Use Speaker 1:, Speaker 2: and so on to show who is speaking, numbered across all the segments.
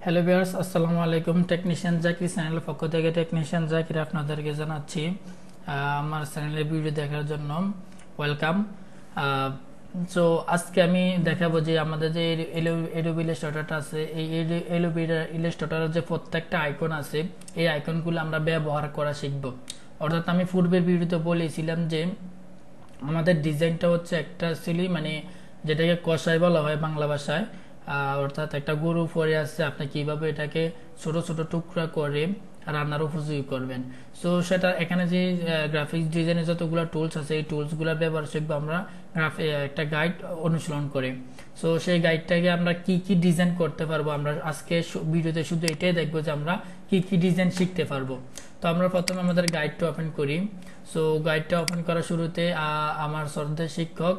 Speaker 1: Hello viewers, আসসালামু আলাইকুম। Technician Zakir চ্যানেলের পক্ষ থেকে টেকনিশিয়ান জাকির আপনাদেরকে জানাচ্ছি আমার চ্যানেলের ভিডিও দেখার জন্য ওয়েলকাম। সো আজকে আমি দেখাবো যে আমাদের যে এডোবি ইলাস্ট্রেটরটা আছে, এই এডোবি ইলাস্ট্রেটরের যে প্রত্যেকটা আইকন আছে, এই আইকনগুলো আমরা ব্যবহার করা শিখব। অর্থাৎ আমি পূর্বের ভিডিওতে বলেছিলাম যে আমাদের ডিজাইনটা হচ্ছে একটা সিলি, মানে যেটাকে কষাই বলা হয় বাংলা ভাষায়। অর্থাৎ একটা গরু পরে আছে, আপনি কিভাবে এটাকে ছোট ছোট টুকরা করে রান্নার উপযোগী করবেন। সো সেটা এখানে যে গ্রাফিক্স ডিজাইনের যতগুলো টুলস আছে, এই টুলসগুলো ব্যবহার শিখবো আমরা একটা গাইড অনুশীলন করে। সো সেই গাইডটাকে আমরা কি কি ডিজাইন করতে পারবো, আমরা আজকে ভিডিওতে শুধু এটাই দেখবো যে আমরা কি কি ডিজাইন শিখতে পারবো। তো আমরা প্রথমে আমাদের গাইডটা ওপেন করি। সো গাইডটা ওপেন করার শুরুতে আমার শ্রদ্ধেয় শিক্ষক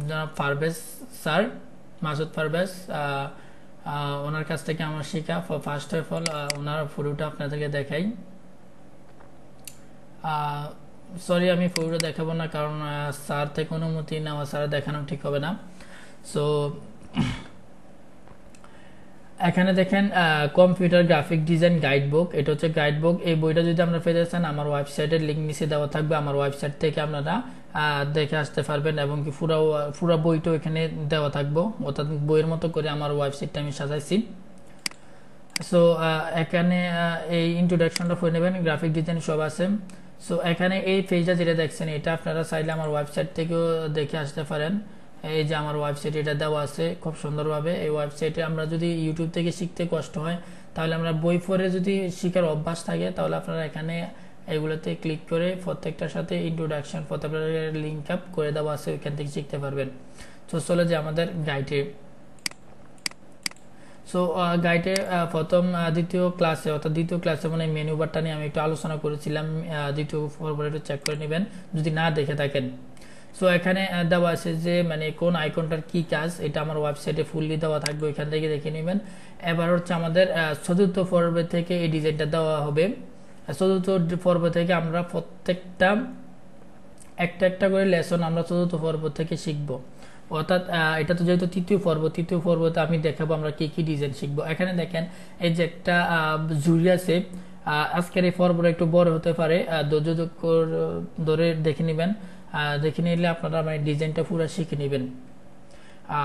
Speaker 1: জনাব পারভেজ স্যার, মাসুদ পারভেজ, ওনার কাছ থেকে আমার শেখা। ফার্স্ট অফ অল ওনার ফটোটা আপনাদেরকে দেখাই। সরি, আমি ফটোটা দেখাবো না, কারণ স্যার থেকে অনুমতি নেওয়া ছাড়া দেখানো ঠিক হবে না। সো এখানে দেখেন computer graphic design guide book, এটা হচ্ছে গাইড বুক। এই বইটা যদি আপনারা পেতে চান, আমার ওয়েবসাইটের লিঙ্ক নিচে দেওয়া থাকবে, আমার ওয়েবসাইট থেকে আপনারা দেখে আসতে পারবেন, এবং কি পুরো বইটাও এখানে দেওয়া থাকবো। অর্থাৎ বইয়ের মতো করে আমার ওয়েবসাইটটা আমি সাজাইছি। সো এখানে এই ইন্ট্রোডাকশনটা করে নেবেন, গ্রাফিক ডিজাইন সব আছে। সো এখানে এই পেজটা যেটা দেখছেন, এটা আপনারা চাইলে আমার ওয়েবসাইট থেকেও দেখে আসতে পারেন। এই যে আমার ওয়েবসাইট, এটা দেওয়া আছে খুব সুন্দরভাবে। এই ওয়েবসাইটে আমরা যদি ইউটিউব থেকে শিখতে কষ্ট হয়, তাহলে আমরা বই পড়ে যদি শিখার অভ্যাস থাকে, তাহলে আপনারা এখানে এগুলোতে ক্লিক করে প্রত্যেকটার সাথে ইন্ট্রোডাকশন প্রত্যেকটার লিঙ্ক আপ করে দেওয়া আছে, ওইখান থেকে শিখতে পারবেন। তো চলে যে আমাদের গাইডে। সো গাইডে প্রথম দ্বিতীয় ক্লাসে, অর্থাৎ দ্বিতীয় ক্লাসে মানে মেনু বারটা নিয়ে আমি একটু আলোচনা করেছিলাম। দ্বিতীয় পর্বটা একটু চেক করে নেবেন যদি না দেখে থাকেন। সো এখানে দেওয়া আছে যে মানে কোন আইকনটার কি কাজ, এটা আমার ওয়েবসাইটে ফুললি দেওয়া থাকবে, ওইখান থেকে দেখে নেবেন। এবার হচ্ছে আমাদের চতুর্থ পর্ব থেকে এই ডিজাইনটা দেওয়া হবে। চতুর্থ পর্ব থেকে আমরা প্রত্যেকটা একটা একটা করে লেসন আমরা চতুর্থ পর্ব থেকে শিখবো। অর্থাৎ এটা তো যেহেতু তৃতীয় পর্বতে আমি দেখাবো আমরা কি কি ডিজাইন শিখবো। এখানে দেখেন এই যে একটা জুড়ি আছে। আজকের এই পর্বটা একটু বড় হতে পারে, ধৈর্য ধরে দেখে নেবেন। দেখে নিলে আপনারা মানে ডিজাইনটা পুরো শিখে নেবেন।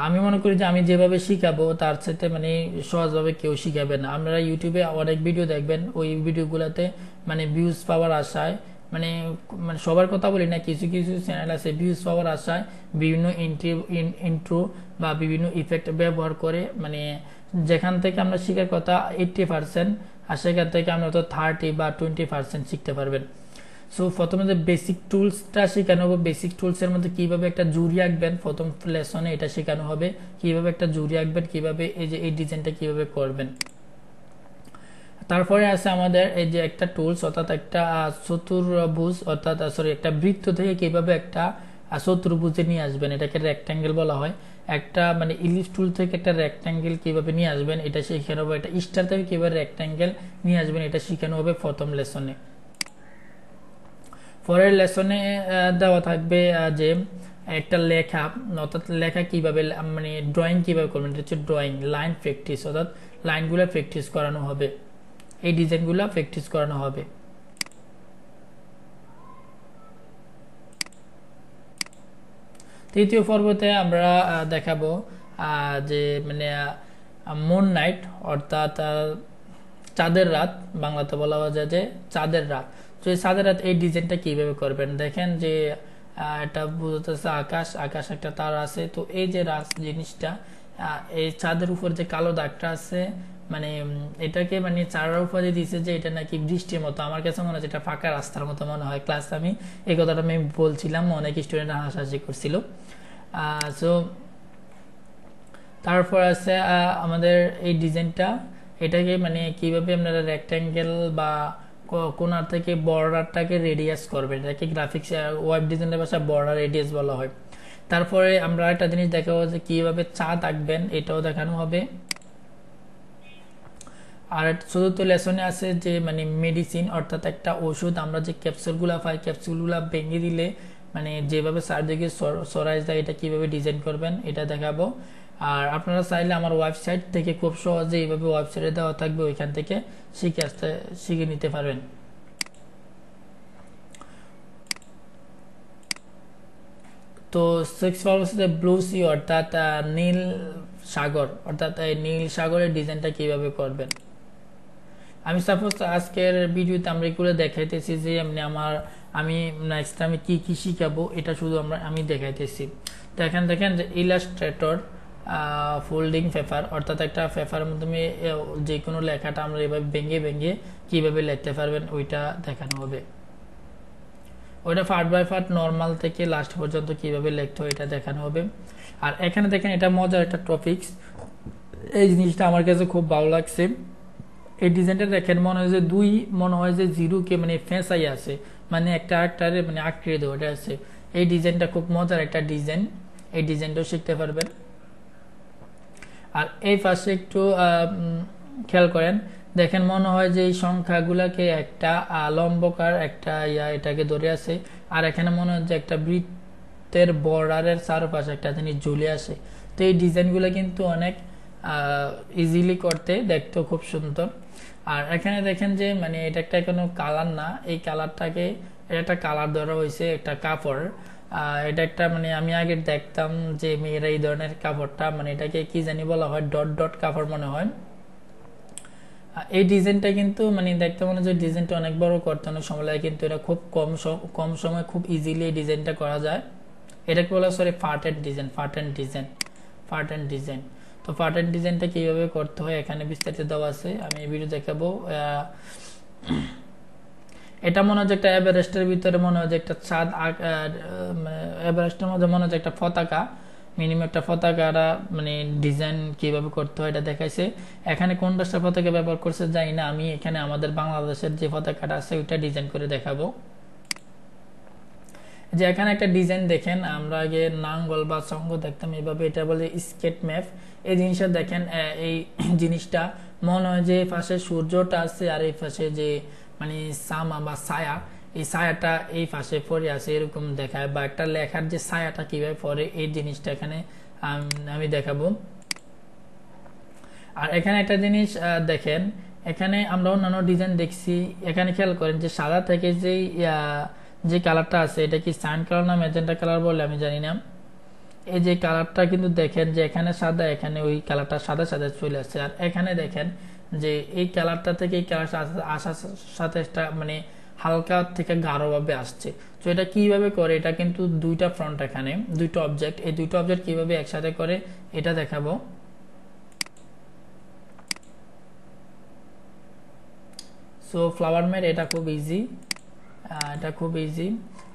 Speaker 1: আমি মনে করি যে আমি যেভাবে শিখাবো তার সাথে মানে সহজভাবে কেউ শিখাবে না। আপনারা ইউটিউবে অনেক ভিডিও দেখবেন, ওই ভিডিওগুলোতে মানে ভিউজ পাওয়ার আশায়, মানে মানে সবার কথা বলি না, কিছু কিছু চ্যানেল আছে ভিউজ পাওয়ার আশায় বিভিন্ন ইন্ট্রো বা বিভিন্ন ইফেক্ট ব্যবহার করে, মানে যেখান থেকে আমরা শেখার কথা 80%, আর সেখান থেকে আমরা তো 30 বা 20% শিখতে পারবেন। সো প্রথমে যে বেসিক টুলসটা শেখানো হবে, বেসিক টুলসের মধ্যে কিভাবে একটা জুড়ি আঁকবেন, প্রথম লেসনে এটা শেখানো হবে কিভাবে একটা জুড়ি আঁকবেন, কিভাবে এই যে এই ডিজাইনটা কিভাবে করবেন। তারপরে আছে আমাদের এই যে একটা টুলস, অর্থাৎ একটা চতুর্ভুজ, অর্থাৎ সরি একটা বৃত্ত থেকে কিভাবে একটা চতুর্ভুজে নিয়ে আসবেন, এটাকে রেক্ট্যাঙ্গেল বলা হয়। একটা মানে ইলিশ টুল থেকে একটা রেক্ট্যাঙ্গেল কিভাবে নিয়ে আসবেন এটা শেখানো হবে। একটা স্টার থেকে কিভাবে রেক্ট্যাঙ্গেল নিয়ে আসবেন এটা শেখানো হবে প্রথম লেসনে। পরের লেসনে দেওয়া থাকবে যে একটা লেখা, অর্থাৎ লেখা কিভাবে মানে ড্রয়িং কিভাবে করবেন, এটা হচ্ছে ড্রয়িং লাইন প্র্যাকটিস, অর্থাৎ লাইনগুলো প্র্যাকটিস করানো হবে, এই ডিজাইনগুলো প্র্যাকটিস করানো হবে। তৃতীয় পর্বতে আমরা দেখাবো যে মানে মুন নাইট, অর্থাৎ চাঁদের রাত, বাংলাতে বলা যায় যে চাঁদের রাত। তো এই চাঁদের রাত এই ডিজাইনটা কিভাবে করবেন, দেখেন যে এটা বুঝতেছে আকাশ একটা তারা আছে। তো এই যে রাত জিনিসটা, এই চাঁদের উপর যে কালো দাগটা আছে, মানে এটাকে মানে চারার উপরে দিয়েছে যে এটা নাকি বৃষ্টির মতো। আমার কাছে মনে হয় এটা ফাঁকা রাস্তার মতো মনে হয়। ক্লাস আমি এই কথাটা আমি বলছিলাম, অনেক স্টুডেন্ট হাসাহাসি করছিল। সো তারপর আছে আমাদের এই ডিজাইনটা, এটাকে মানে কিভাবে আপনারা রেক্ট্যাঙ্গেল বা কোনার থেকে বর্ডারটাকে রেডিয়াস করবেন, এটাকে গ্রাফিক্স ওয়েব ডিজাইনের ভাষায় বর্ডার রেডিয়াস বলা হয়। তারপরে আমরা একটা জিনিস দেখাবো যে কিভাবে চাঁদ আঁকবেন, এটাও দেখানো হবে। আর চতুর্থ লেসনে আছে যে মানে মেডিসিন, অর্থাৎ একটা ওষুধ, আমরা যে ক্যাপসুলগুলো পাই ক্যাপসুলগুলো ভেঙে দিলে মানে যেভাবে চারদিকে সরাই যায় এটা কিভাবে ডিজাইন করবেন এটা দেখাবো। আর আপনারা চাইলে আমার ওয়েবসাইট থেকে খুব সহজে এইভাবে ওয়েবসাইটে দেওয়া থাকবে, ওইখান থেকে শিখে নিতে পারবেন। তো সিক্স হচ্ছে ব্লু সি অর্থাৎ নীল সাগর, অর্থাৎ এই নীল সাগরের ডিজাইনটা কিভাবে করবেন। আমি সাপোজ আজকের ভিডিওতে আমরা এগুলো দেখাইতেছি যে আমি নেক্সট আমি কি শিখাবো এটা শুধু আমি দেখাইতেছি। তো এখানে দেখেন যে ইলাস্ট্রেটর ফোল্ডিং পেপার, অর্থাৎ একটা পেপারের মাধ্যমে যে কোনো লেখাটা আমরা এভাবে ভেঙে কিভাবে লিখতে পারবেন ওইটা দেখানো হবে। ওইটা পার্ট বাই পার্ট নর্মাল থেকে লাস্ট পর্যন্ত কিভাবে লিখতে হয় এটা দেখানো হবে। আর এখানে দেখেন এটা মজার একটা টপিকস, এই জিনিসটা আমার কাছে খুব ভালো লাগছে। এই ডিজাইনটা দেখেন মনে হয় যে জিরোকে মানে ফেঁসাই আছে, মানে একটা মানে আঁকড়িয়ে দেওয়া এটা আছে। এই ডিজাইনটা খুব মজার একটা ডিজাইন, এই ডিজাইনটাও শিখতে পারবেন। আর এই পাশে একটু খেয়াল করেন, দেখেন মনে হয় যে এই সংখ্যাগুলাকে একটা লম্বকার একটা এটাকে ধরে আছে, আর এখানে মনে হয় যে একটা বৃত্তের বর্ডারের চারপাশে একটা জিনিস ঝুলে আসে। তো এই ডিজাইনগুলো কিন্তু অনেক ইজিলি করতে, দেখতেও খুব সুন্দর। আর এখানে দেখেন যে মানে এটা একটা কোনো কালার না, এই কালারটাকে একটা কালার ধরা হয়েছে একটা কাপড়। এটা একটা মানে আমি আগে দেখতাম যে মেয়েরা এই ধরনের কাপড়টা মানে এটাকে কি জানি বলা হয়, ডট ডট কাপড় মনে হয়। এই ডিজাইনটা কিন্তু মানে দেখতে মনে হয় ডিজাইনটা অনেক বড় করতে অনেক সময় লাগে, কিন্তু এটা খুব কম সময় খুব ইজিলি এই ডিজাইনটা করা যায়। এটাকে বলা সরি ফার্ট এন্ড ডিজাইন। তো ফার্ট এন্ড ডিজাইনটা কিভাবে করতে হয় এখানে বিস্তারিত দেওয়া আছে, আমি এই ভিডিও দেখাবো। এটা মনে হয় একটা এভারেস্টের ভিতরে মনে হয় একটা ছাদ, এভারেস্টের মধ্যে মনে হয় একটা পতাকা, মিনিমাম একটা পতাকাটা মানে ডিজাইন কিভাবে করতে হয় এটা দেখাইছে। এখানে কোন রাষ্ট্রের পতাকা ব্যবহার করছে জানি না, আমি এখানে আমাদের বাংলাদেশের যে পতাকাটা আছে ওইটা ডিজাইন করে দেখাবো। যে এখানে একটা ডিজাইন দেখেন, আমরা আগে নাঙ্গল বা সঙ্গ দেখতাম এইভাবে, এটা বলে স্কেট ম্যাপ। এই জিনিসটা দেখেন, এই জিনিসটা মনে হয় যে পাশে সূর্যটা আছে আর এই পাশে যে মানে সামা বা ছায়া, এই ছায়াটা এই পাশে পড়ে আছে এরকম দেখায়, বা একটা লেখার যে ছায়াটা কিভাবে পড়ে এই জিনিসটা এখানে আমি দেখাবো। আর এখানে একটা জিনিস দেখেন, এখানে আমরা অন্যান্য ডিজাইন দেখছি, এখানে খেয়াল করেন যে সাদা থেকে যে কালারটা আছে এটা কি সাইন কালার না ম্যাজেন্টা কালার বলে আমি জানি না। এই যে কালারটা কিন্তু দেখেন যে এখানে সাদা, এখানে ওই কালারটা সাদা সাদা চলে আসছে। আর এখানে দেখেন যে এই কালারটা থেকে এই কালারটা আসার সাথে মানে হালকা থেকে গাঢ় ভাবে আসছে। তো এটা কিভাবে করে, এটা কিন্তু দুইটা ফ্রন্ট, এখানে দুইটা অবজেক্ট, এই দুইটা অবজেক্ট কিভাবে একসাথে করে এটা দেখাবো। সো ফ্লাওয়ার মেড এটা খুব ইজি,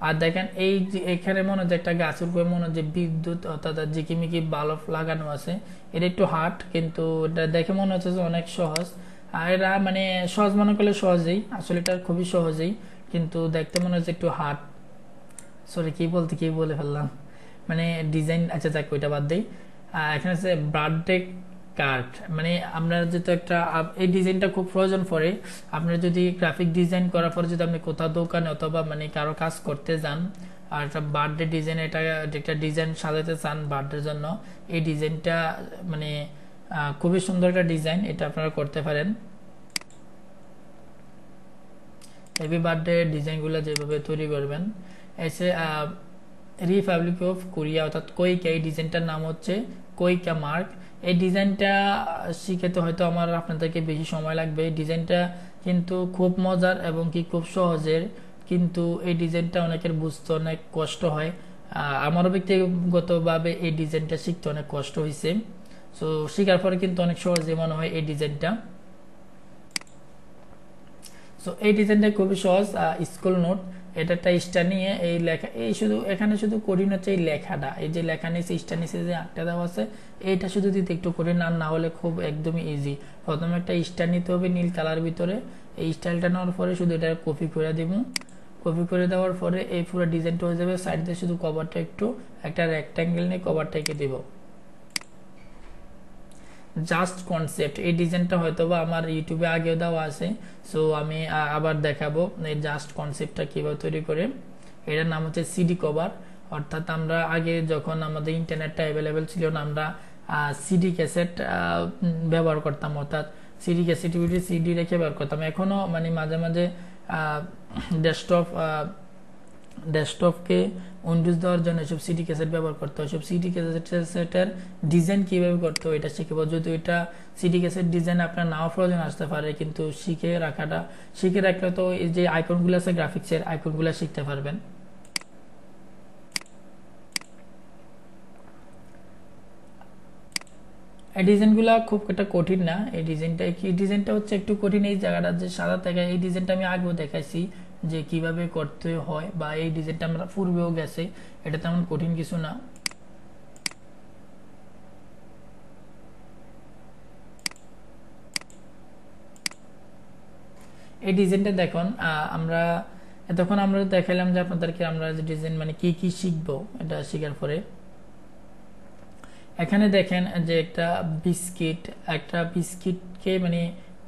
Speaker 1: আর দেখেন এই যে এখানে মনে হচ্ছে একটা গাছের উপরে মনে হচ্ছে বিদ্যুৎ অর্থাৎ ঝিকিমিকি বাল্ব লাগানো আছে। এটা একটু হার্ড, কিন্তু এটা দেখে মনে হচ্ছে যে অনেক সহজ। আর এরা মানে সহজ মনে করলে সহজেই, আসলে এটা খুবই সহজেই, কিন্তু দেখতে মনে হচ্ছে একটু হার্ড। সরি কি বলে ফেললাম, মানে ডিজাইন, আচ্ছা যাক ওইটা বাদ দিই। এখানে আছে বার্থডে কার্ড, মানে আপনার যেহেতু একটা এই ডিজাইনটা খুব প্রয়োজন পড়ে, আপনার যদি গ্রাফিক ডিজাইন করার পরে যদি আপনি কোথাও দোকানে অথবা মানে কারো কাজ করতে যান আর একটা বার্থডে ডিজাইন, এটা একটা ডিজাইন সাজাতে চান বার্থডের জন্য, এই ডিজাইনটা মানে খুবই সুন্দর একটা ডিজাইন, এটা আপনারা করতে পারেন। হ্যাপি বার্থডে ডিজাইনগুলো যেভাবে তৈরি করবেন। এসে রিপাবলিক অফ কোরিয়া অর্থাৎ কোইকা, এই ডিজাইনটার নাম হচ্ছে কোইকা মার্ক। এই ডিজাইনটা শিখতে হয়তো আপনাদেরকে বেশি সময় লাগবে। এই ডিজাইনটা কিন্তু খুব মজার এবং কি খুব সহজের, কিন্তু এই ডিজাইনটা অনেকের বুঝতে অনেক কষ্ট হয়। আমারও ব্যক্তিগতভাবে এই ডিজাইনটা শিখতে অনেক কষ্ট হয়েছে। সো শেখার পরে কিন্তু অনেক সহজে মনে হয় এই ডিজাইনটা। সো এই ডিজাইনটা খুবই সহজ। স্কুল নোট, এটা একটা স্টার নিয়ে এই লেখা, এই শুধু এখানে শুধু কঠিন হচ্ছে এই লেখাটা, এই যে লেখা নিচে স্টার নিচে যে আঁকটা দেওয়া আছে এইটা শুধু দিতে একটু কঠিন, আর না হলে খুব একদমই ইজি। প্রথমে একটা স্টার নিতে হবে নীল কালার ভিতরে, এই স্টাইলটা নেওয়ার পরে শুধু এটা কপি করে দিব। কপি করে দেওয়ার পরে এই পুরো ডিজাইনটা হয়ে যাবে। সাইড দিয়ে শুধু কভারটা একটু একটা রেক্ট্যাঙ্গেল নিয়ে কভারটা এঁকে দেব। জাস্ট কনসেপ্ট, এই ডিজাইনটা হয়তো বা আমার ইউটিউবে আগেও দেওয়া আছে, সো আমি আবার দেখাবো এই জাস্ট কনসেপ্টটা কীভাবে তৈরি করে। এটার নাম হচ্ছে সিডি কভার, অর্থাৎ আমরা আগে যখন আমাদের ইন্টারনেটটা অ্যাভেলেবেল ছিল না, আমরা সিডি ক্যাসেট ব্যবহার করতাম, অর্থাৎ সিডি ক্যাসেট সিডি রেখে ব্যবহার করতাম। এখনও মানে মাঝে মাঝে ডেস্কটপকে উইন্ডোজ দেওয়ার জন্য এসব সিডি ক্যাসেট ব্যবহার করতে হয়। সব সিডি ক্যাসেটের ডিজাইন কীভাবে করতে হয় এটা শিখবো। যদি এটা সিডি ক্যাসেট ডিজাইন আপনার নাও প্রয়োজন আসতে পারে, কিন্তু শিখে রাখলে তো এই যে আইকনগুলো আছে গ্রাফিক্সের আইকনগুলো শিখতে পারবেন। এই ডিজাইনগুলো খুব একটা কঠিন না। এই ডিজাইনটা হচ্ছে একটু কঠিন, এই জায়গাটা যে সাদা থাকে, এই ডিজাইনটা আমি আগেও দেখাইছি যে কিভাবে করতে হয়, বা এই ডিজাইনটা আমরা পূর্বেও গেছে, এটা তেমন কঠিন কিছু না। এই ডিজাইনটা দেখুন, তখন আমরা দেখালাম যে আপনাদেরকে আমরা যে ডিজাইন মানে কি কি শিখবো এটা শেখার পরে। এখানে দেখেন যে একটা বিস্কিটকে মানে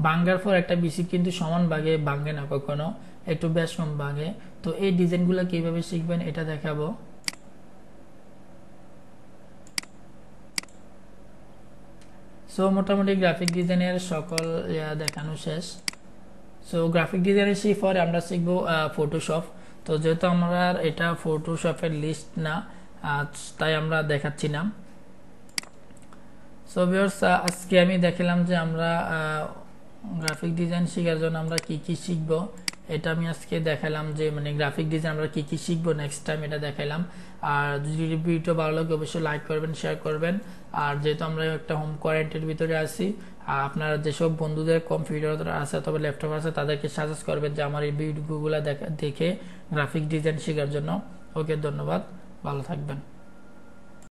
Speaker 1: ভাঙ্গার পর একটা বিস্কিট কিন্তু সমান ভাগে ভাঙে না, কখনো একটু বেশ কম ভাগে। তো এই ডিজাইনগুলো কিভাবে শিখবেন এটা দেখাবো। সো মোটামুটি গ্রাফিক ডিজাইনের সকল দেখানো শেষ। সো গ্রাফিক ডিজাইনের সেই পরে আমরা শিখবো ফটোশপ। তো যেহেতু আমরা এটা ফটোশপের লিস্ট না, তাই আমরা দেখাচ্ছি না। সো ভিউয়ার্স, আজকে আমি দেখালাম যে আমরা গ্রাফিক ডিজাইন শেখার জন্য আমরা কি কি শিখবো, এটা আমি আজকে দেখালাম যে মানে গ্রাফিক ডিজাইন আমরা কি কি শিখবো নেক্সট টাইম এটা দেখালাম। আর যদি ভিডিও ভালো লাগে অবশ্যই লাইক করবেন, শেয়ার করবেন। আর যেহেতু আমরা একটা হোম কোয়ারেন্টাইনের ভিতরে আছি, আপনারা যেসব বন্ধুদের কম্পিউটার আছে অথবা ল্যাপটপ আছে তাদেরকে সাজেস্ট করবেন যে আমার এই ভিডিওগুলো দেখে গ্রাফিক ডিজাইন শেখার জন্য। ওকে, ধন্যবাদ, ভালো থাকবেন।